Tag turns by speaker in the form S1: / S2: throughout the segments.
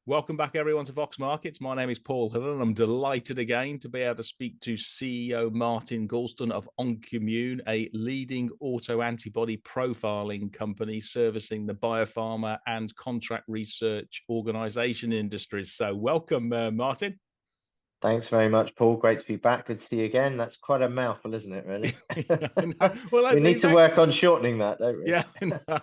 S1: Welcome back, everyone, to Vox Markets. My name is Paul Hill, and I'm delighted again to be able to speak to CEO Martin Gouldstone of Oncimmune, a leading autoantibody profiling company servicing the biopharma and contract research organization industries. So welcome, Martin.
S2: Thanks very much, Paul. Great to be back. Good to see you again. That's quite a mouthful, isn't it, really?
S1: Well,
S2: We need to work on shortening that, don't we?
S1: Yeah, I know.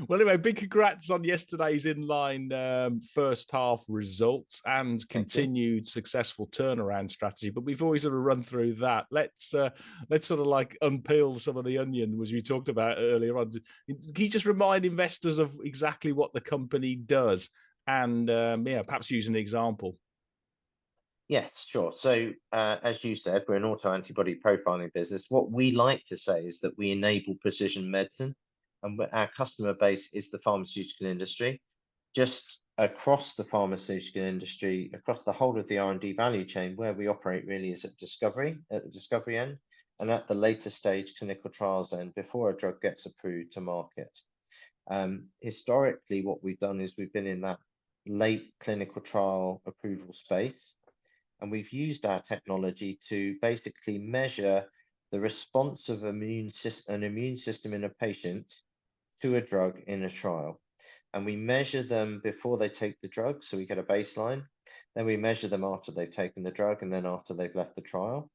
S1: Well, anyway, big congrats on yesterday's inline first half results and continued continued turnaround strategy. But we've always sort of run through that. Let's sort of like unpeel some of the onion, as we talked about earlier on. Can you just remind investors of exactly what the company does, and perhaps use an example?
S2: Yes, sure. So, as you said, we're an autoantibody profiling business. What we like to say is that we enable precision medicine, and our customer base is the pharmaceutical industry. Just across the pharmaceutical industry, across the whole of the R&D value chain, where we operate really is at the discovery end, and at the later stage clinical trials end, before a drug gets approved to market. Historically, what we've done is we've been in that late clinical trial approval space, and we've used our technology to basically measure the response of an immune system in a patient to a drug in a trial. And we measure them before they take the drug, so we get a baseline. Then we measure them after they've taken the drug, and then after they've left the trial.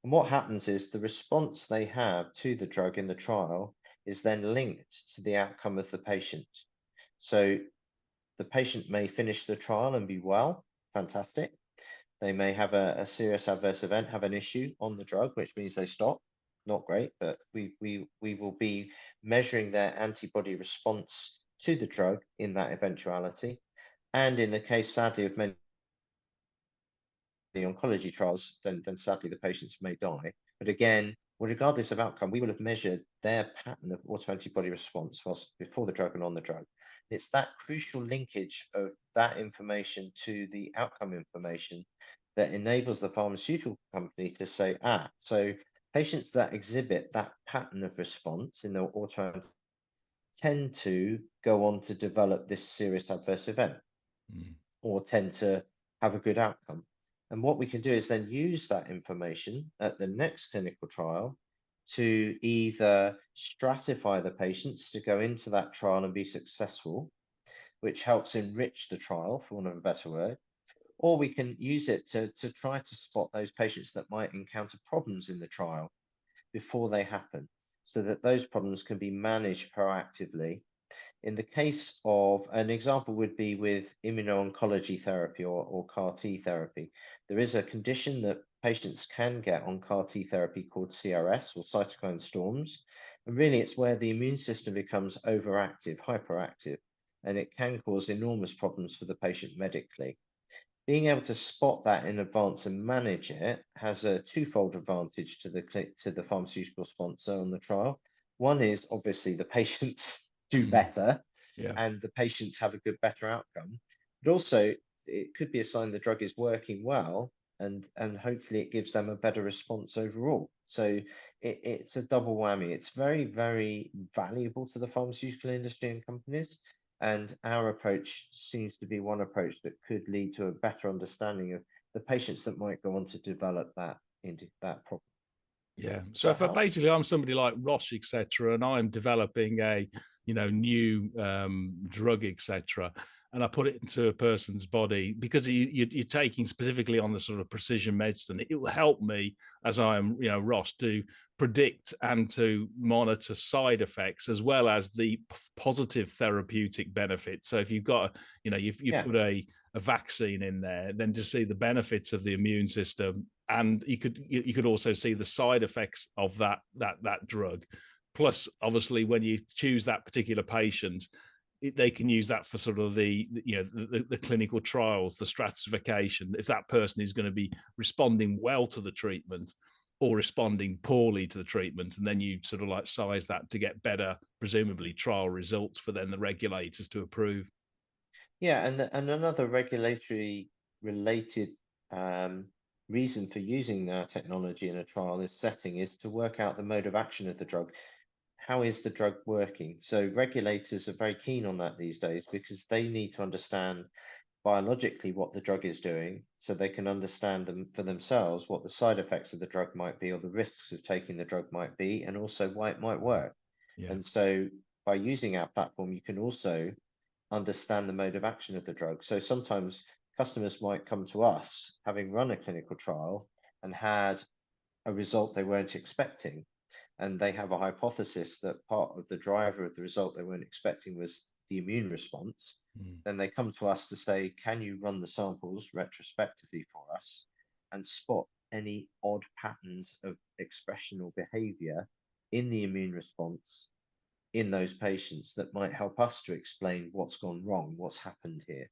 S2: And what happens is the response they have to the drug in the trial is then linked to the outcome of the patient. So the patient may finish the trial and be well, fantastic. They may have a serious adverse event, have an issue on the drug, which means they stop. Not great, but we will be measuring their antibody response to the drug in that eventuality. And in the case, sadly, of many oncology trials, then sadly the patients may die. But again, well, regardless of outcome, we will have measured their pattern of autoantibody response before the drug and on the drug. It's that crucial linkage of that information to the outcome information that enables the pharmaceutical company to say, so patients that exhibit that pattern of response in their autoantibody tend to go on to develop this serious adverse event or tend to have a good outcome. And what we can do is then use that information at the next clinical trial to either stratify the patients to go into that trial and be successful, which helps enrich the trial, for want of a better word, or we can use it to try to spot those patients that might encounter problems in the trial before they happen, so that those problems can be managed proactively. In the case of, an example would be with immuno-oncology therapy or CAR T therapy. There is a condition that patients can get on CAR T therapy called CRS, or cytokine storms. And really it's where the immune system becomes overactive, hyperactive, and it can cause enormous problems for the patient medically. Being able to spot that in advance and manage it has a twofold advantage to the pharmaceutical sponsor on the trial. One is obviously the patients do better, and the patients have a better outcome. But also, it could be a sign the drug is working well, and hopefully it gives them a better response overall. So it's a double whammy. It's very, very valuable to the pharmaceutical industry and companies. And our approach seems to be one approach that could lead to a better understanding of the patients that might go on to develop that into that problem.
S1: Yeah. So if basically I'm somebody like Roche, etc., and I'm developing a new drug, etc., and I put it into a person's body, because you're taking specifically on the sort of precision medicine, it will help me, as I am, Roche, to predict and to monitor side effects as well as the positive therapeutic benefits. So if you've got, you've put a vaccine in there, then to see the benefits of the immune system, and you could also see the side effects of that drug. Plus, obviously, when you choose that particular patient, they can use that for sort of the clinical trials, the stratification, if that person is going to be responding well to the treatment or responding poorly to the treatment, and then you sort of like size that to get better, presumably, trial results for then the regulators to approve.
S2: Yeah, and another regulatory related reason for using our technology in a trial setting is to work out the mode of action of the drug. How is the drug working? So regulators are very keen on that these days, because they need to understand biologically what the drug is doing, so they can understand them for themselves what the side effects of the drug might be, or the risks of taking the drug might be, and also why it might work.
S1: Yeah.
S2: And so by using our platform, you can also understand the mode of action of the drug. So sometimes customers might come to us having run a clinical trial and had a result they weren't expecting, and they have a hypothesis that part of the driver of the result they weren't expecting was the immune response. Then they come to us to say, can you run the samples retrospectively for us and spot any odd patterns of expression or behavior in the immune response in those patients that might help us to explain what's gone wrong, what's happened here.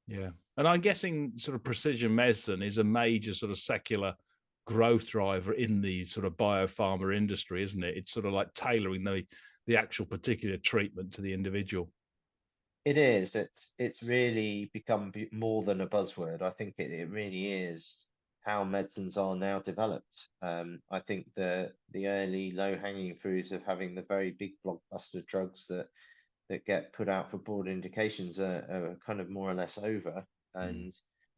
S1: Yeah. And I'm guessing sort of precision medicine is a major sort of secular growth driver in the sort of biopharma industry, isn't it? It's sort of like tailoring the actual particular treatment to the individual.
S2: It is. It's really become more than a buzzword. I think it really is how medicines are now developed. I think the early low-hanging fruit of having the very big blockbuster drugs that get put out for broad indications are kind of more or less over. And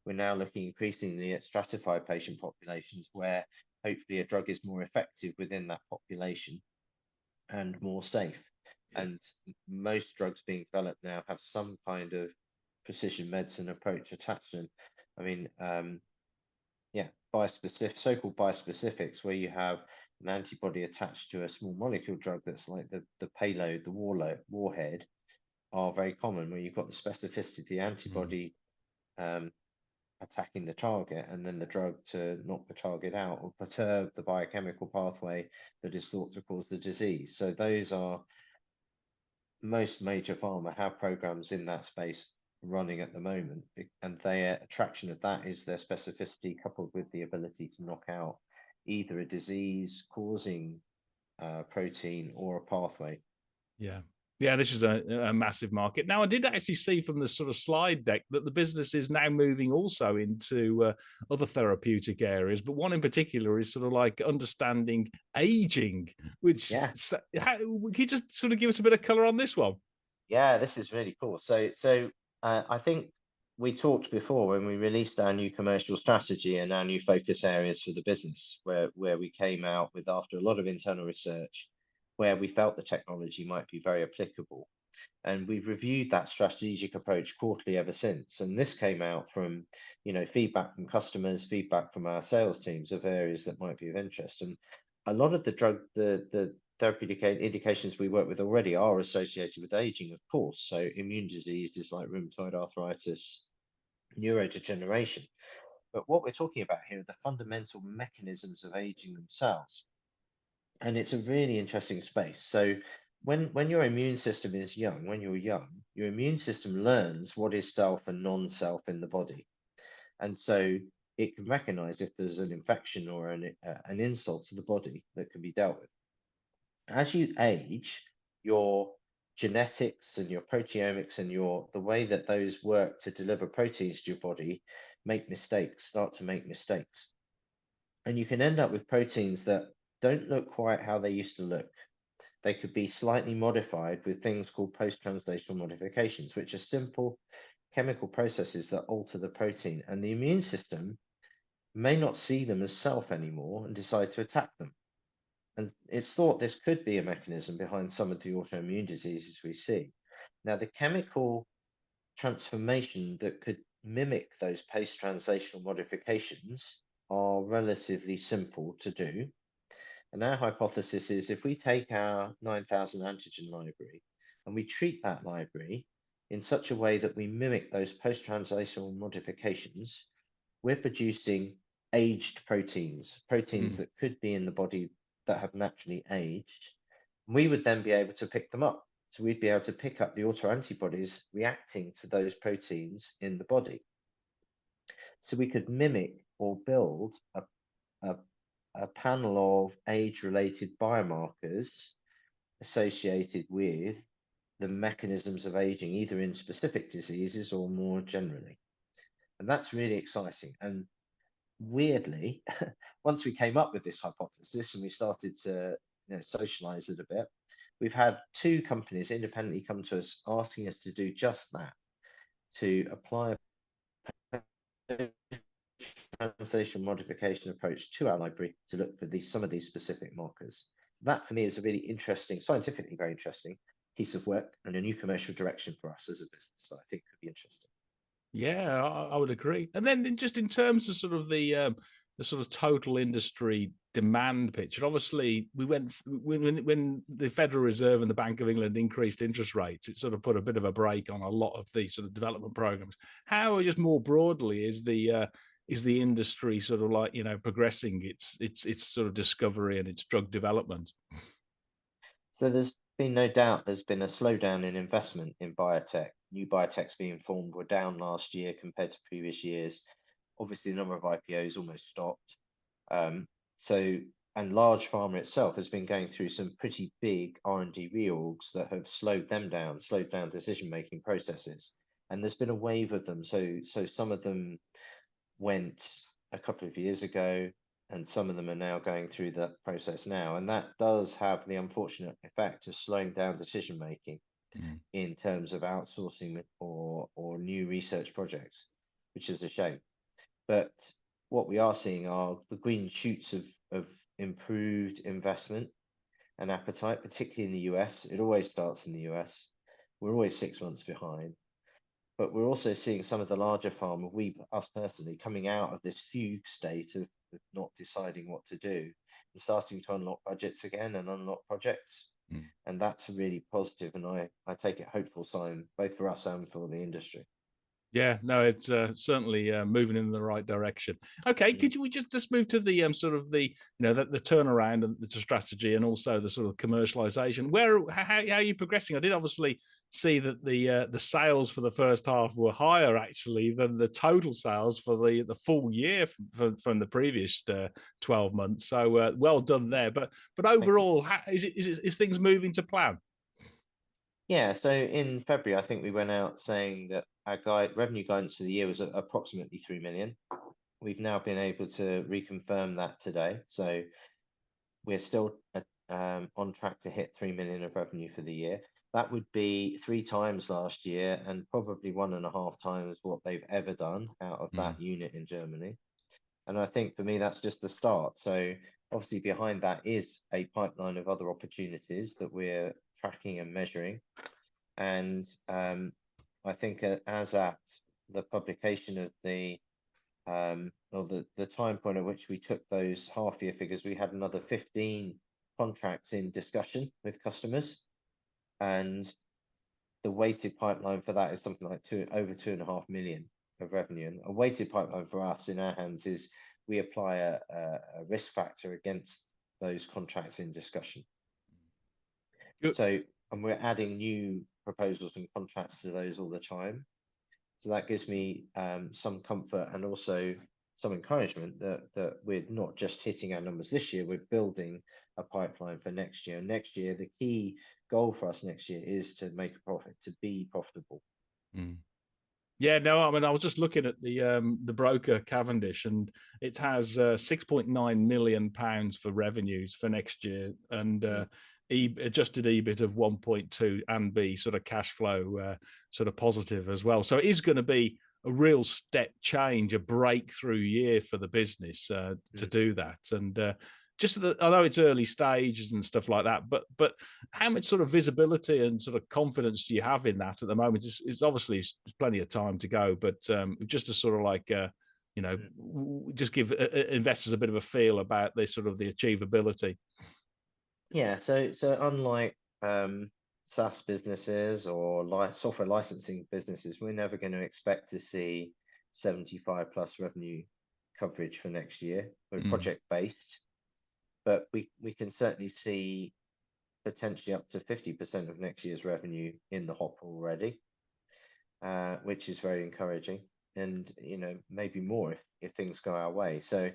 S2: we're now looking increasingly at stratified patient populations where hopefully a drug is more effective within that population and more safe.
S1: Yeah.
S2: And most drugs being developed now have some kind of precision medicine approach attached to them. I mean, yeah, so-called bispecifics, where you have an antibody attached to a small molecule drug that's like the payload, the warhead, are very common, where you've got the specificity of the antibody attacking the target, and then the drug to knock the target out or perturb the biochemical pathway that is thought to cause the disease. So those are, most major pharma have programs in that space running at the moment, and their attraction of that is their specificity coupled with the ability to knock out either a disease causing protein or a pathway.
S1: Yeah. Yeah, this is a massive market. Now, I did actually see from the sort of slide deck that the business is now moving also into other therapeutic areas, but one in particular is sort of like understanding aging, which can you just sort of give us a bit of color on this one?
S2: Yeah, this is really cool. So I think we talked before when we released our new commercial strategy and our new focus areas for the business, where we came out with, after a lot of internal research, where we felt the technology might be very applicable. And we've reviewed that strategic approach quarterly ever since. And this came out from, feedback from customers, feedback from our sales teams of areas that might be of interest. And a lot of the therapeutic indications we work with already are associated with aging, of course. So immune diseases like rheumatoid arthritis, neurodegeneration. But what we're talking about here are the fundamental mechanisms of aging themselves. And it's a really interesting space. So when your immune system is young, when you're young, your immune system learns what is self and non-self in the body. And so it can recognize if there's an infection or an insult to the body that can be dealt with. As you age, your genetics and your proteomics and the way that those work to deliver proteins to your body start to make mistakes. And you can end up with proteins that don't look quite how they used to look. They could be slightly modified with things called post-translational modifications, which are simple chemical processes that alter the protein. And the immune system may not see them as self anymore and decide to attack them. And it's thought this could be a mechanism behind some of the autoimmune diseases we see. Now, the chemical transformation that could mimic those post-translational modifications are relatively simple to do. And our hypothesis is if we take our 9,000 antigen library and we treat that library in such a way that we mimic those post-translational modifications, we're producing aged proteins that could be in the body that have naturally aged. We would then be able to pick them up. So we'd be able to pick up the autoantibodies reacting to those proteins in the body. So we could mimic or build a panel of age-related biomarkers associated with the mechanisms of aging, either in specific diseases or more generally. And that's really exciting. And weirdly, once we came up with this hypothesis and we started to socialize it a bit, we've had two companies independently come to us asking us to do just that, to apply translation modification approach to our library to look for some of these specific markers. So that for me is a really interesting, scientifically very interesting piece of work and a new commercial direction for us as a business. So I think could be interesting.
S1: Yeah, I would agree. And then just in terms of sort of the sort of total industry demand picture, obviously we went when the Federal Reserve and the Bank of England increased interest rates, it sort of put a bit of a brake on a lot of these sort of development programs. How, just more broadly, is the industry sort of like, progressing its sort of discovery and its drug development?
S2: So there's been no doubt there's been a slowdown in investment in biotech. New biotechs being formed were down last year compared to previous years. Obviously, the number of IPOs almost stopped. Um, so, and large pharma itself has been going through some pretty big R&D reorgs that have slowed down decision-making processes. And there's been a wave of them. So some of them went a couple of years ago, and some of them are now going through that process now. And that does have the unfortunate effect of slowing down decision making in terms of outsourcing or new research projects, which is a shame. But what we are seeing are the green shoots of improved investment and appetite, particularly in the US. It always starts in the US. We're always 6 months behind. But we're also seeing some of the larger pharma, us personally, coming out of this fugue state of not deciding what to do and starting to unlock budgets again and unlock projects. And that's a really positive, and I take it hopeful sign both for us and for the industry.
S1: Yeah, no, it's certainly moving in the right direction. Okay, could we just move to the sort of the the turnaround and the strategy, and also the sort of commercialization? How are you progressing? I did obviously see that the sales for the first half were higher actually than the total sales for the full year from the previous 12 months. So well done there. But overall, is things moving to plan?
S2: Yeah, so in February, I think we went out saying that our revenue guidance for the year was approximately 3 million. We've now been able to reconfirm that today. So we're still on track to hit 3 million of revenue for the year. That would be 3 times last year and probably 1.5 times what they've ever done out of that unit in Germany. And I think for me, that's just the start. So obviously behind that is a pipeline of other opportunities that we're tracking and measuring. And I think as at the publication of the time point at which we took those half year figures, we had another 15 contracts in discussion with customers. And the weighted pipeline for that is something like over 2.5 million of revenue. And a weighted pipeline for us in our hands is we apply a risk factor against those contracts in discussion.
S1: Good.
S2: So, and we're adding new proposals and contracts to those all the time. So that gives me some comfort and also some encouragement that we're not just hitting our numbers this year, we're building a pipeline for next year. Next year, the key goal for us next year is to make a profit, to be profitable.
S1: Yeah, no, I mean, I was just looking at the broker Cavendish, and it has £6.9 million for revenues for next year, and adjusted EBIT of 1.2, and be sort of cash flow sort of positive as well. So it is going to be a real step change, a breakthrough year for the business to do that. And I know it's early stages and stuff like that, but how much sort of visibility and sort of confidence do you have in that at the moment? It's obviously plenty of time to go, but just to sort of like just give investors a bit of a feel about the sort of the achievability.
S2: Yeah, so unlike SaaS businesses or software licensing businesses, we're never going to expect to see 75 plus revenue coverage for next year. We're project based, but we can certainly see potentially up to 50% of next year's revenue in the hopper already, which is very encouraging, and maybe more if things go our way. So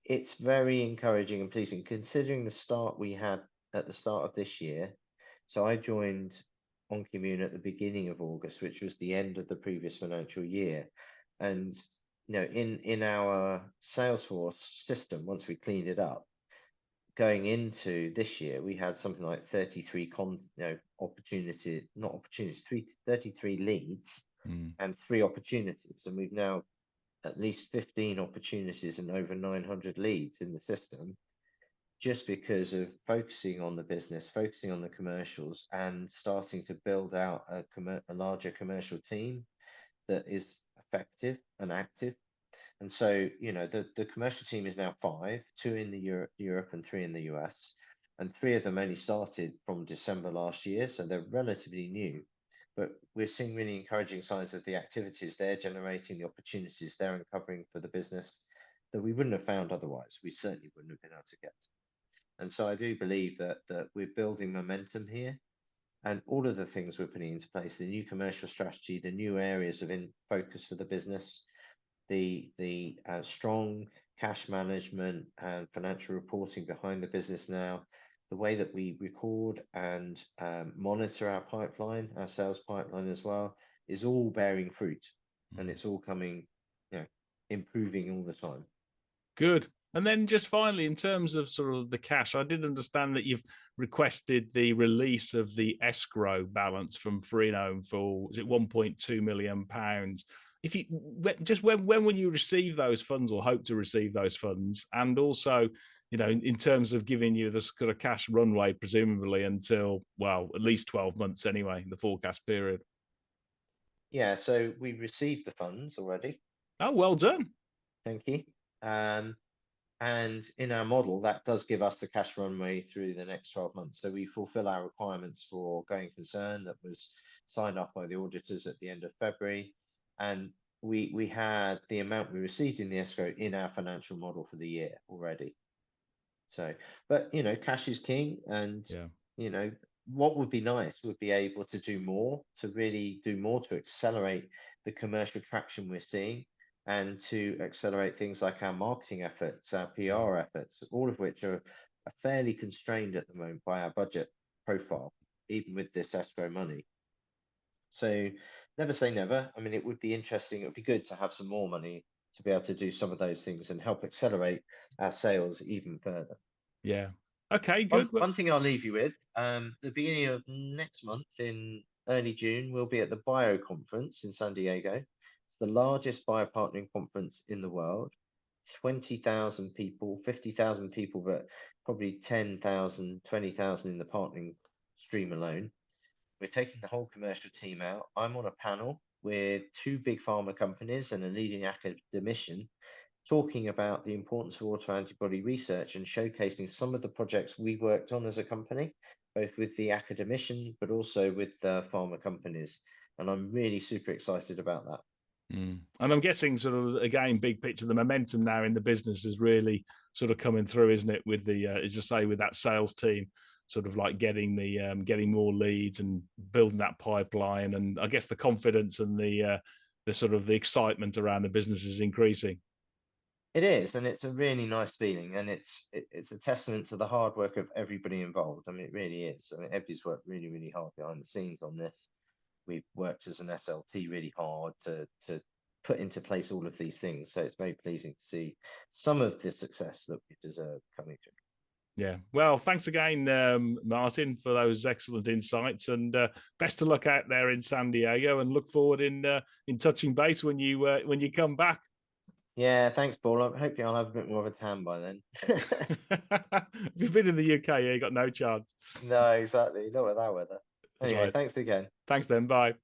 S2: it's very encouraging and pleasing considering the start we had at the start of this year. So I joined Oncimmune at the beginning of August, which was the end of the previous financial year. And in our Salesforce system, once we cleaned it up, going into this year, we had something like 33 33 leads and 3 opportunities. And we've now at least 15 opportunities and over 900 leads in the system, just because of focusing on the business, focusing on the commercials, and starting to build out a larger commercial team that is effective and active. And so, the commercial team is now 5, 2 in the Europe and 3 in the US, and 3 of them only started from December last year, so they're relatively new. But we're seeing really encouraging signs of the activities they're generating, the opportunities they're uncovering for the business that we wouldn't have found otherwise. We certainly wouldn't have been able to get. And so I do believe that we're building momentum here, and all of the things we're putting into place, the new commercial strategy, the new areas of focus for the business, the strong cash management and financial reporting behind the business now, the way that we record and monitor our pipeline, our sales pipeline as well, is all bearing fruit, and it's all coming, improving all the time.
S1: Good. And then just finally, in terms of sort of the cash, I did understand that you've requested the release of the escrow balance from Freenome for, is it £1.2 million? If you just when will you receive those funds, or hope to receive those funds? And also, in terms of giving you this kind of cash runway, presumably until, well, at least 12 months anyway, the forecast period.
S2: Yeah, so we received the funds already.
S1: Oh, well done.
S2: Thank you. And in our model, that does give us the cash runway through the next 12 months. So we fulfill our requirements for going concern that was signed off by the auditors at the end of February. And we had the amount we received in the escrow in our financial model for the year already. So, but, cash is king. And, what would be nice would be able to do more, to really do more to accelerate the commercial traction we're seeing, and to accelerate things like our marketing efforts, our PR efforts, all of which are fairly constrained at the moment by our budget profile, even with this escrow money. So never say never. I mean, it would be interesting. It would be good to have some more money to be able to do some of those things and help accelerate our sales even further.
S1: Yeah. Okay, good.
S2: One thing I'll leave you with, the beginning of next month in early June, we'll be at the Bio Conference in San Diego. It's the largest biopartnering conference in the world. 20,000 people, 50,000 people, but probably 10,000, 20,000 in the partnering stream alone. We're taking the whole commercial team out. I'm on a panel with 2 big pharma companies and a leading academician, talking about the importance of autoantibody research and showcasing some of the projects we worked on as a company, both with the academician, but also with the pharma companies. And I'm really super excited about that.
S1: And I'm guessing sort of, again, big picture, the momentum now in the business is really sort of coming through, isn't it? With the, as you say, with that sales team, sort of like getting getting more leads and building that pipeline. And I guess the confidence and the sort of the excitement around the business is increasing.
S2: It is, and it's a really nice feeling, and it's a testament to the hard work of everybody involved. I mean, it really is. I mean, everybody's worked really, really hard behind the scenes on this. We've worked as an SLT really hard to put into place all of these things. So it's very pleasing to see some of the success that we deserve coming through.
S1: Yeah. Well, thanks again, Martin, for those excellent insights, and best of luck out there in San Diego, and look forward in touching base when you come back.
S2: Yeah, thanks, Paul. Hopefully I'll have a bit more of a tan by then.
S1: If you've been in the UK, you got no chance.
S2: No, exactly. Not with that weather. Anyway,
S1: right.
S2: Thanks again.
S1: Thanks then. Bye.